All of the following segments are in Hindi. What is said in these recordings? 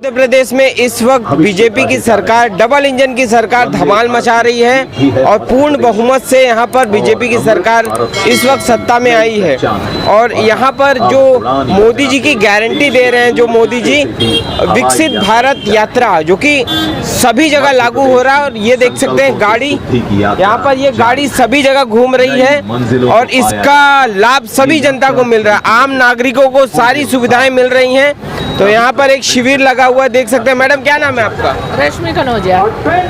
मध्य प्रदेश में इस वक्त बीजेपी की सरकार, डबल इंजन की सरकार धमाल मचा रही है और पूर्ण बहुमत से यहाँ पर बीजेपी की सरकार इस वक्त सत्ता में आई है। और यहाँ पर जो मोदी जी की गारंटी दे रहे हैं, जो मोदी जी विकसित भारत यात्रा जो कि सभी जगह लागू हो रहा है, और ये देख सकते हैं गाड़ी यहाँ पर, ये गाड़ी सभी जगह घूम रही है और इसका लाभ सभी जनता को मिल रहा है, आम नागरिकों को सारी सुविधाएं मिल रही हैं। तो यहाँ पर एक शिविर लगा हुआ है, देख सकते हैं। मैडम क्या नाम है आपका? रश्मि कनौजिया।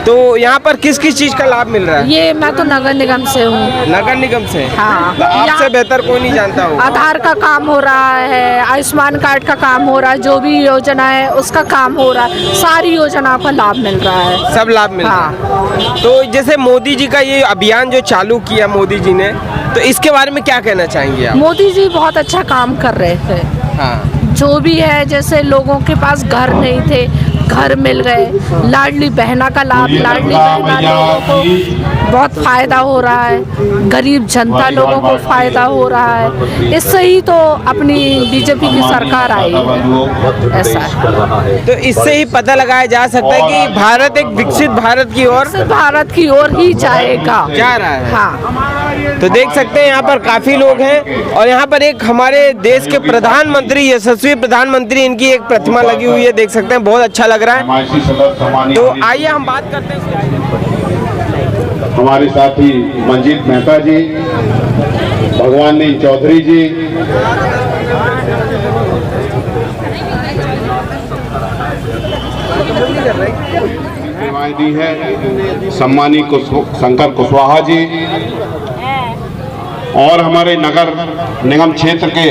तो यहाँ पर किस किस चीज का लाभ मिल रहा है? ये मैं तो नगर निगम से हूँ। नगर निगम से? हाँ। तो आपसे बेहतर कोई नहीं जानता हो। आधार का काम हो रहा है, आयुष्मान कार्ड का काम हो रहा है, जो भी योजना है उसका काम हो रहा है, सारी योजनाओं का लाभ मिल रहा है, सब लाभ मिल रहा है। तो जैसे मोदी जी का ये अभियान जो चालू किया मोदी जी ने, तो इसके बारे में क्या कहना चाहेंगे आप? मोदी जी बहुत अच्छा काम कर रहे थे। हाँ। जो भी है, जैसे लोगों के पास घर नहीं थे, घर मिल गए, लाडली बहना का लाभ, लाडली बहना लोगों को बहुत फायदा हो रहा है, गरीब जनता लोगों को फायदा हो रहा है। इससे ही तो अपनी बीजेपी की सरकार आई है, ऐसा है। तो इससे ही पता लगाया जा सकता है कि भारत एक विकसित भारत की ओर, भारत की ओर ही जाएगा, जा रहा है। हाँ। तो देख सकते हैं यहाँ पर काफी लोग हैं और यहाँ पर एक हमारे देश के प्रधानमंत्री, यशस्वी प्रधानमंत्री, इनकी एक प्रतिमा लगी हुई है, देख सकते हैं, बहुत अच्छा लग रहा है। तो आइए हम बात करते हैं। हमारे साथी मंजीत मेहता जी, भगवानी चौधरी जी, सेवाएं दी है, सम्मानी शंकर कुशवाहा जी, और हमारे नगर निगम क्षेत्र के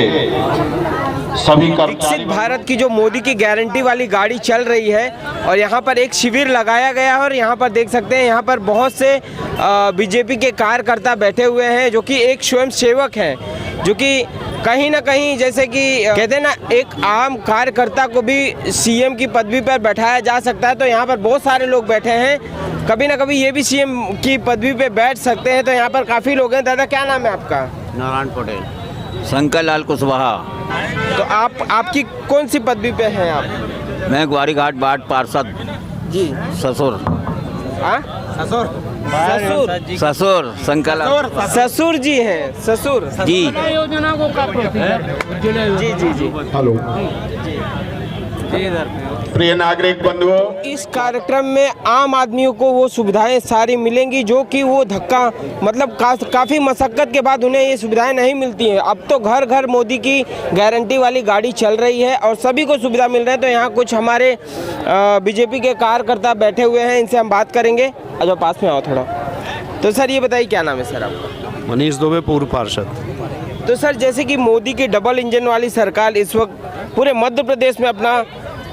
सभी विकसित भारत की जो मोदी की गारंटी वाली गाड़ी चल रही है और यहाँ पर एक शिविर लगाया गया है और यहाँ पर देख सकते हैं यहाँ पर बहुत से बीजेपी के कार्यकर्ता बैठे हुए हैं जो कि एक स्वयं सेवक हैं, जो कि कहीं ना कहीं जैसे कि कहते हैं ना, एक आम कार्यकर्ता को भी सीएम की पदवी पर बैठाया जा सकता है। तो यहाँ पर बहुत सारे लोग बैठे हैं, कभी ना कभी ये भी सीएम की पदवी पे बैठ सकते हैं। तो यहाँ पर काफ़ी लोग हैं। दादा क्या नाम है आपका? नारायण पटेल, शंकर लाल कुशवाहा। तो आपकी कौन सी पदवी पे हैं आप? मैं ग्वारी घाट वार्ड पार्षद जी। ससुर। हाँ? ससुर ससुर शंकर लाल ससुर जी हैं, ससुर जी। योजना को जी जी जी। हेलो प्रिय नागरिक बंधुओं, इस कार्यक्रम में आम आदमियों को वो सुविधाएं सारी मिलेंगी जो कि वो धक्का मतलब काफ़ी मशक्क़त के बाद उन्हें ये सुविधाएं नहीं मिलती हैं। अब तो घर घर मोदी की गारंटी वाली गाड़ी चल रही है और सभी को सुविधा मिल रही है। तो यहाँ कुछ हमारे बीजेपी के कार्यकर्ता बैठे हुए हैं, इनसे हम बात करेंगे। अच्छा पास में आओ थोड़ा। तो सर ये बताइए क्या नाम है सर आपका? मनीष दुबे, पूर्व पार्षद। तो सर जैसे कि मोदी की डबल इंजन वाली सरकार इस वक्त पूरे मध्य प्रदेश में अपना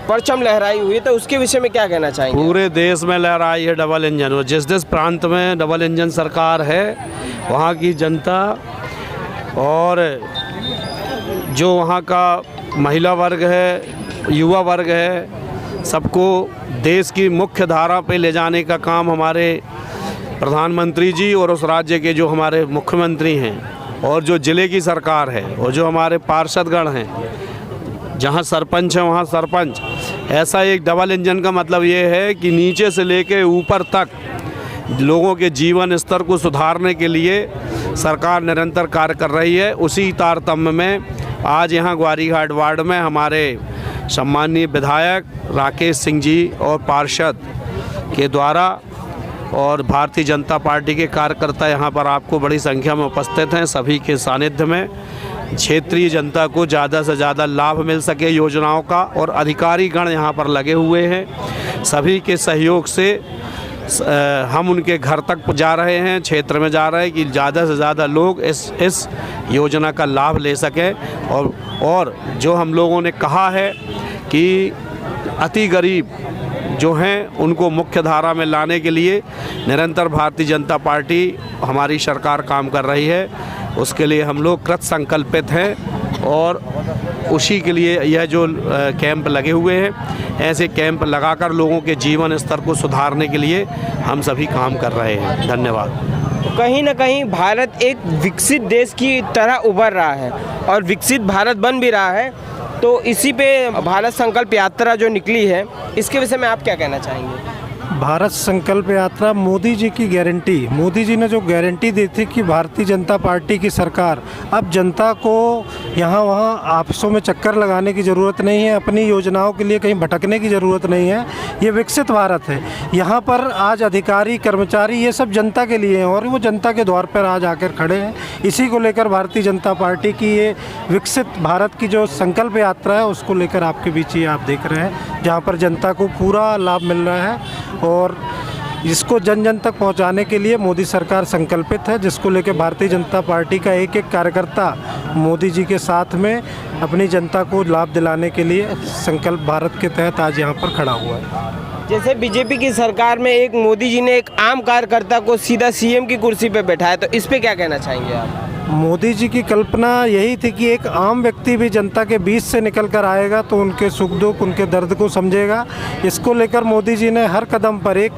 परचम लहराई हुई है, तो उसके विषय में क्या कहना चाहेंगे? पूरे देश में लहराई है डबल इंजन। और जिस जिस प्रांत में डबल इंजन सरकार है, वहाँ की जनता और जो वहाँ का महिला वर्ग है, युवा वर्ग है, सबको देश की मुख्य धारा पे ले जाने का काम हमारे प्रधानमंत्री जी और उस राज्य के जो हमारे मुख्यमंत्री हैं और जो ज़िले की सरकार है और जो हमारे पार्षदगण हैं, जहाँ सरपंच है वहाँ सरपंच, ऐसा एक डबल इंजन का मतलब ये है कि नीचे से लेके ऊपर तक लोगों के जीवन स्तर को सुधारने के लिए सरकार निरंतर कार्य कर रही है। उसी तारतम्य में आज यहाँ ग्वारी घाट वार्ड में हमारे सम्माननीय विधायक राकेश सिंह जी और पार्षद के द्वारा और भारतीय जनता पार्टी के कार्यकर्ता यहाँ पर आपको बड़ी संख्या में उपस्थित हैं। सभी के सानिध्य में क्षेत्रीय जनता को ज़्यादा से ज़्यादा लाभ मिल सके योजनाओं का, और अधिकारी गण यहाँ पर लगे हुए हैं। सभी के सहयोग से हम उनके घर तक जा रहे हैं, क्षेत्र में जा रहे हैं कि ज़्यादा से ज़्यादा लोग इस योजना का लाभ ले सकें। और जो हम लोगों ने कहा है कि अति गरीब जो हैं उनको मुख्य धारा में लाने के लिए निरंतर भारतीय जनता पार्टी हमारी सरकार काम कर रही है। उसके लिए हम लोग कृत संकल्पित हैं और उसी के लिए यह जो कैंप लगे हुए हैं, ऐसे कैंप लगाकर लोगों के जीवन स्तर को सुधारने के लिए हम सभी काम कर रहे हैं। धन्यवाद। तो कहीं ना कहीं भारत एक विकसित देश की तरह उभर रहा है और विकसित भारत बन भी रहा है। तो इसी पे भारत संकल्प यात्रा जो निकली है, इसके विषय में आप क्या कहना चाहेंगे? भारत संकल्प यात्रा मोदी जी की गारंटी, मोदी जी ने जो गारंटी दी थी कि भारतीय जनता पार्टी की सरकार अब जनता को यहाँ वहाँ आपसों में चक्कर लगाने की ज़रूरत नहीं है, अपनी योजनाओं के लिए कहीं भटकने की ज़रूरत नहीं है। ये विकसित भारत है। यहाँ पर आज अधिकारी कर्मचारी ये सब जनता के लिए हैं और वो जनता के द्वार पर आज आकर खड़े हैं। इसी को लेकर भारतीय जनता पार्टी की ये विकसित भारत की जो संकल्प यात्रा है उसको लेकर आपके बीच ये आप देख रहे हैं, जहाँ पर जनता को पूरा लाभ मिल रहा है और इसको जन जन तक पहुंचाने के लिए मोदी सरकार संकल्पित है, जिसको लेकर भारतीय जनता पार्टी का एक एक कार्यकर्ता मोदी जी के साथ में अपनी जनता को लाभ दिलाने के लिए संकल्प भारत के तहत आज यहाँ पर खड़ा हुआ है। जैसे बीजेपी की सरकार में एक मोदी जी ने एक आम कार्यकर्ता को सीधा सीएम की कुर्सी पे बैठाया, तो इस पे क्या कहना चाहेंगे आप? मोदी जी की कल्पना यही थी कि एक आम व्यक्ति भी जनता के बीच से निकल कर आएगा तो उनके सुख दुख, उनके दर्द को समझेगा। इसको लेकर मोदी जी ने हर कदम पर एक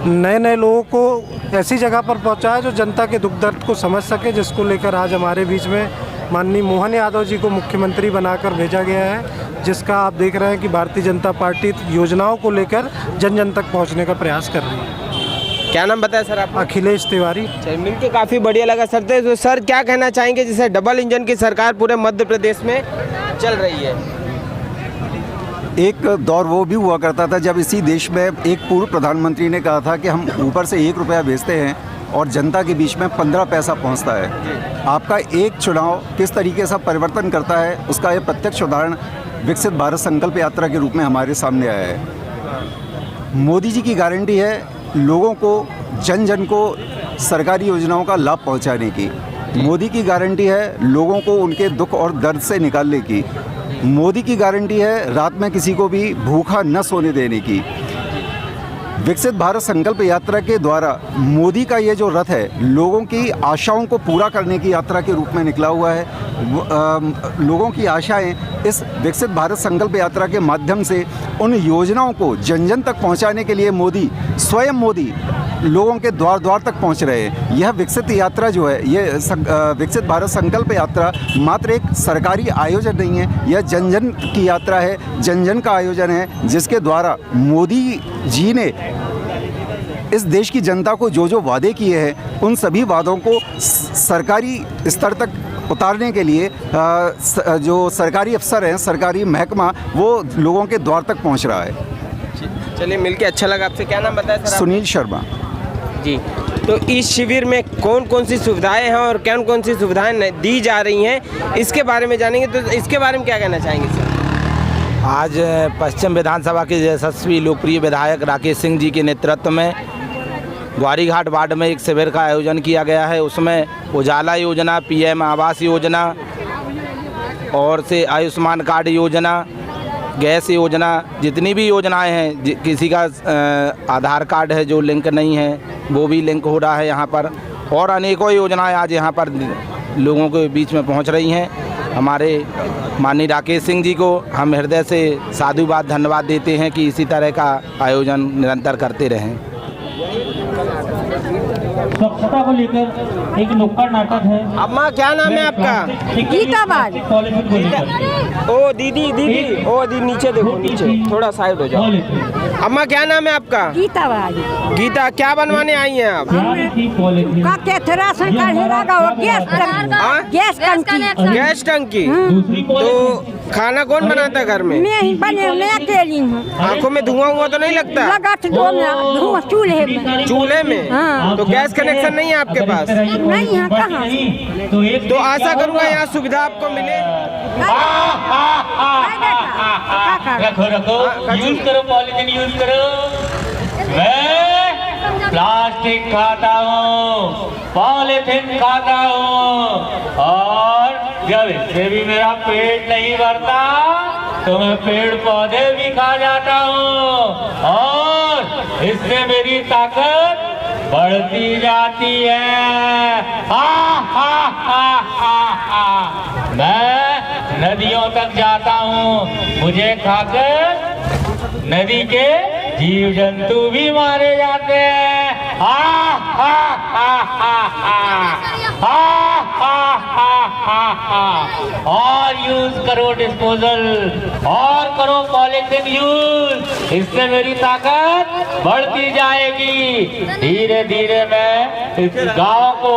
नए लोगों को ऐसी जगह पर पहुंचाया जो जनता के दुख दर्द को समझ सके, जिसको लेकर आज हमारे बीच में माननीय मोहन यादव जी को मुख्यमंत्री बनाकर भेजा गया है, जिसका आप देख रहे हैं कि भारतीय जनता पार्टी योजनाओं को लेकर जन जन तक पहुँचने का प्रयास कर रही है। क्या नाम बताया सर आप? अखिलेश तिवारी। चलिए, मिलकर काफ़ी बढ़िया लगा सर। तो सर क्या कहना चाहेंगे, जैसे डबल इंजन की सरकार पूरे मध्य प्रदेश में चल रही है? एक दौर वो भी हुआ करता था जब इसी देश में एक पूर्व प्रधानमंत्री ने कहा था कि हम ऊपर से 1 रुपया भेजते हैं और जनता के बीच में 15 पैसा पहुंचता है। आपका एक चुनाव किस तरीके से परिवर्तन करता है, उसका ये प्रत्यक्ष उदाहरण विकसित भारत संकल्प यात्रा के रूप में हमारे सामने आया है। मोदी जी की गारंटी है लोगों को, जन जन को सरकारी योजनाओं का लाभ पहुंचाने की। मोदी की गारंटी है लोगों को उनके दुख और दर्द से निकालने की। मोदी की गारंटी है रात में किसी को भी भूखा न सोने देने की। विकसित भारत संकल्प यात्रा के द्वारा मोदी का ये जो रथ है लोगों की आशाओं को पूरा करने की यात्रा के रूप में निकला हुआ है। लोगों की आशाएं इस विकसित भारत संकल्प यात्रा के माध्यम से उन योजनाओं को जन जन तक पहुंचाने के लिए स्वयं मोदी लोगों के द्वार द्वार तक पहुंच रहे हैं। यह विकसित यात्रा जो है, ये विकसित भारत संकल्प यात्रा मात्र एक सरकारी आयोजन नहीं है, यह जन जन की यात्रा है, जन जन का आयोजन है, जिसके द्वारा मोदी जी ने इस देश की जनता को जो वादे किए हैं उन सभी वादों को सरकारी स्तर तक उतारने के लिए जो सरकारी अफसर हैं, सरकारी महकमा, वो लोगों के द्वार तक पहुंच रहा है। चलिए, मिलके अच्छा लगा। आपसे क्या नाम बताया सर? सुनील शर्मा जी। तो इस शिविर में कौन कौन सी सुविधाएं हैं और कौन कौन सी सुविधाएं दी जा रही हैं, इसके बारे में जानेंगे। तो इसके बारे में क्या कहना चाहेंगे सर? आज पश्चिम विधानसभा के यशस्वी लोकप्रिय विधायक राकेश सिंह जी के नेतृत्व में ग्वारीघाट वार्ड में एक शिविर का आयोजन किया गया है। उसमें उजाला योजना, PM आवास योजना और से आयुष्मान कार्ड योजना, गैस योजना, जितनी भी योजनाएं हैं, किसी का आधार कार्ड है जो लिंक नहीं है वो भी लिंक हो रहा है यहाँ पर, और अनेकों योजनाएं आज यहाँ पर लोगों के बीच में पहुँच रही हैं। हमारे माननीय राकेश सिंह जी को हम हृदय से साधुवाद धन्यवाद देते हैं कि इसी तरह का आयोजन निरंतर करते रहें। स्वच्छता को लेकर एक नुक्कड़ नाटक है। अम्मा क्या नाम है आपका? गीताबाई। ओ दीदी, ओ दीदी नीचे देखो, नीचे थोड़ा साइड हो जाओ। अम्मा क्या नाम है आपका? गीताबाई। गीता, क्या बनवाने आई हैं आप? गैस टंकी। तो खाना कौन बनाता है घर में? मैं ही बने, मैं अकेली हूँ। आंखों में धुआं तो नहीं लगता? लगा धुआं चूल्हे में। चूल्हे में? हाँ। तो गैस कनेक्शन नहीं है आपके पास? नहीं है, कहाँ? तो आशा करूँगा यहाँ सुविधा आपको मिले। रखो, यूज करो, पॉलिथीन यूज करो। मैं प्लास्टिक खाता हूँ, पॉलिथीन खाता हूँ, और जब इससे भी मेरा पेट नहीं भरता तो मैं पेड़ पौधे भी खा जाता हूँ, और इससे मेरी ताकत बढ़ती जाती है। मैं नदियों तक जाता हूँ, मुझे खाकर नदी के जीव जंतु भी मारे जाते हैं। और यूज करो डिस्पोजल और करो पॉलीथिन यूज, इससे मेरी ताकत बढ़ती जाएगी। धीरे धीरे मैं इस गांव को,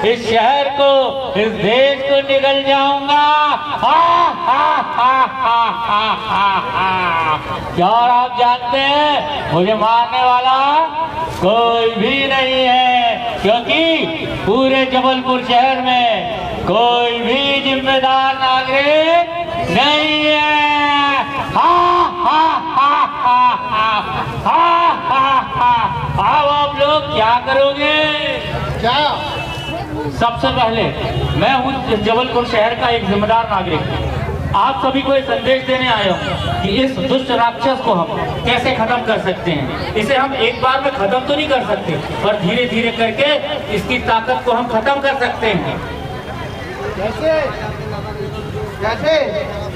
इस शहर को, इस देश को निकल जाऊंगा। क्या और आप जानते हैं मुझे मारने वाला कोई भी नहीं है, क्योंकि पूरे जबलपुर शहर में कोई भी जिम्मेदार नागरिक नहीं है। अब आप लोग क्या करोगे? क्या? सबसे पहले मैं हूँ जबलपुर शहर का एक जिम्मेदार नागरिक, आप सभी को एक संदेश देने आया हूँ कि इस दुष्ट राक्षस को हम कैसे खत्म कर सकते हैं। इसे हम एक बार में खत्म तो नहीं कर सकते, पर धीरे धीरे करके इसकी ताकत को हम खत्म कर सकते हैं। कैसे? कैसे?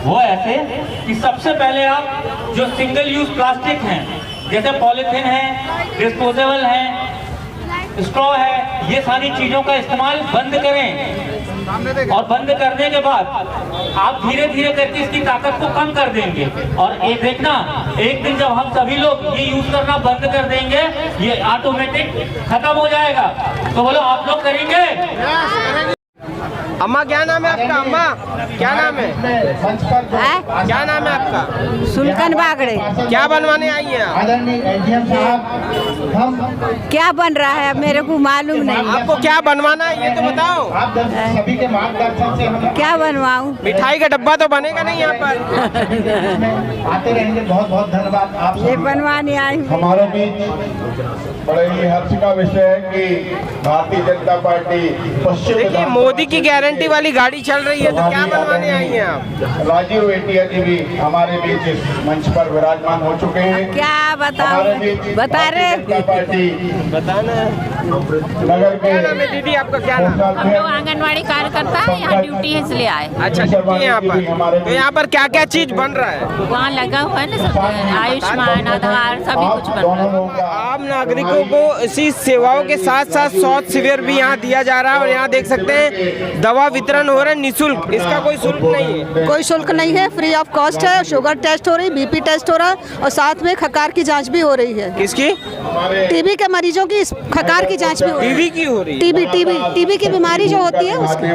वो ऐसे कि सबसे पहले आप जो सिंगल यूज प्लास्टिक हैं, जैसे पॉलीथिन है, डिस्पोजेबल है, स्ट्रॉ है, ये सारी चीजों का इस्तेमाल बंद करें। और बंद करने के बाद आप धीरे धीरे करके इसकी ताकत को कम कर देंगे। और ये देखना, एक दिन जब हम सभी लोग ये यूज करना बंद कर देंगे, ये ऑटोमेटिक खत्म हो जाएगा। तो बोलो, आप लोग करेंगे? अम्मा क्या नाम है आपका? अम्मा क्या नाम है? क्या नाम है आपका? सुल्तान बागड़े। क्या बनवाने आई हैं आप? क्या बन रहा है मेरे को मालूम नहीं। आपको क्या बनवाना है ये तो बताओ। सभी के मार्गदर्शन से हम क्या बनवाऊं? मिठाई का डब्बा तो बनेगा नहीं यहाँ पर। आते रहेंगे। बहुत बहुत धन्यवाद आप ये बनवाने आई हूँ। हमारे बीच बड़े ही हर्ष का विषय है कि भारतीय जनता पार्टी पश्चिम देखिए, मोदी की गारंटी वाली गाड़ी चल रही है, तो क्या बनवाने आई हैं आप? राजीव एटिया जी भी हमारे बीच इस मंच पर विराजमान हो चुके हैं। क्या बताओ? बता रहे पार्टी बताना। नगर के क्या नाम है दीदी आपका? क्या नाम? हम लोग आंगनवाड़ी कार्यकर्ता है, यहाँ ड्यूटी है इसलिए आए। अच्छा, ड्यूटी है यहाँ पर। तो यहाँ पर क्या क्या चीज बन रहा है? वहाँ लगा हुआ है ना, सब आयुष्मान आधार सभी कुछ बन रहा है। आम नागरिकों को इसी सेवाओं के साथ साथ स्वास्थ्य शिविर भी यहाँ दिया जा रहा है। और यहाँ देख सकते हैं दवा वितरण हो रहा है निःशुल्क, इसका कोई शुल्क नहीं है। कोई शुल्क नहीं है, फ्री ऑफ कॉस्ट है। शुगर टेस्ट हो रही, बीपी टेस्ट हो रहा है, और साथ में खकार की जांच भी हो रही है। किसकी? टीबी के मरीजों की खकार की जांच भी हो रही है। टीबी की हो रही है? टीबी की बीमारी जो होती है उसकी।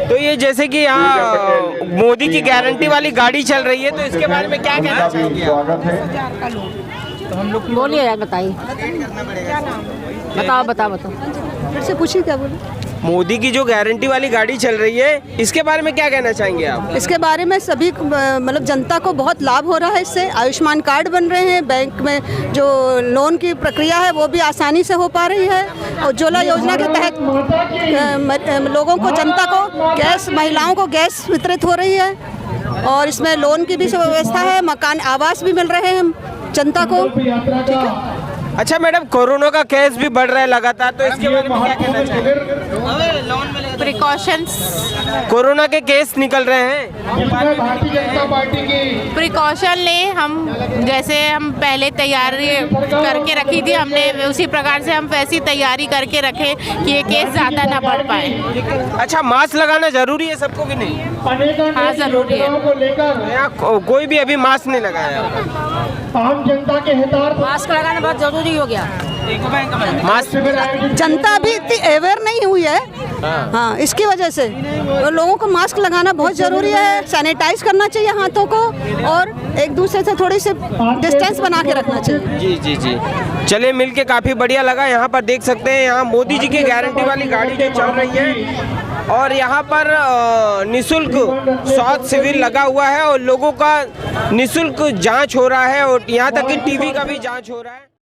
तो ये जैसे कि यहाँ मोदी की गारंटी वाली गाड़ी चल रही है, तो इसके बारे में क्या कहना चाहेंगे? बोलिए यार, बताइए। बताओ फिर से पूछिए, क्या बोले? मोदी की जो गारंटी वाली गाड़ी चल रही है, इसके बारे में क्या कहना चाहेंगे आप? इसके बारे में सभी मतलब जनता को बहुत लाभ हो रहा है इससे। आयुष्मान कार्ड बन रहे हैं, बैंक में जो लोन की प्रक्रिया है वो भी आसानी से हो पा रही है। और उज्ज्वला योजना के तहत लोगों को, जनता को गैस, महिलाओं को गैस वितरित हो रही है। और इसमें लोन की भी व्यवस्था है, मकान आवास भी मिल रहे हैं जनता को। ठीक है। अच्छा मैडम, कोरोना का केस भी बढ़ रहा है लगातार, तो इसके बारे में क्या कहना चाहिए? प्रिकॉशंस, कोरोना के केस निकल रहे हैं, भारतीय जनता पार्टी की प्रिकॉशन ले। हम जैसे हम पहले तैयारी करके रखी थी, हमने उसी प्रकार से हम वैसी तैयारी करके रखे कि ये केस ज़्यादा ना बढ़ पाए। अच्छा, मास्क लगाना जरूरी है सबको कि नहीं? हाँ, जरूरी है। यहाँ कोई भी अभी मास्क नहीं लगाया। आम जनता के हितार्थ मास्क लगाना बहुत जरूरी हो गया। मास्क जनता अभी इतनी अवेयर नहीं हुई है। हाँ, इसकी वजह से तो लोगों को मास्क लगाना बहुत ज़रूरी है। सैनिटाइज करना चाहिए हाथों को, और एक दूसरे से थोड़ी सी डिस्टेंस बना के रखना चाहिए। जी जी जी, चलिए मिलके काफ़ी बढ़िया लगा। यहाँ पर देख सकते हैं, यहाँ मोदी जी की गारंटी वाली गाड़ी जो चल रही है, और यहाँ पर निःशुल्क स्वास्थ्य शिविर लगा हुआ है, और लोगों का निःशुल्क जांच हो रहा है, और यहाँ तक कि टीबी का भी जांच हो रहा है।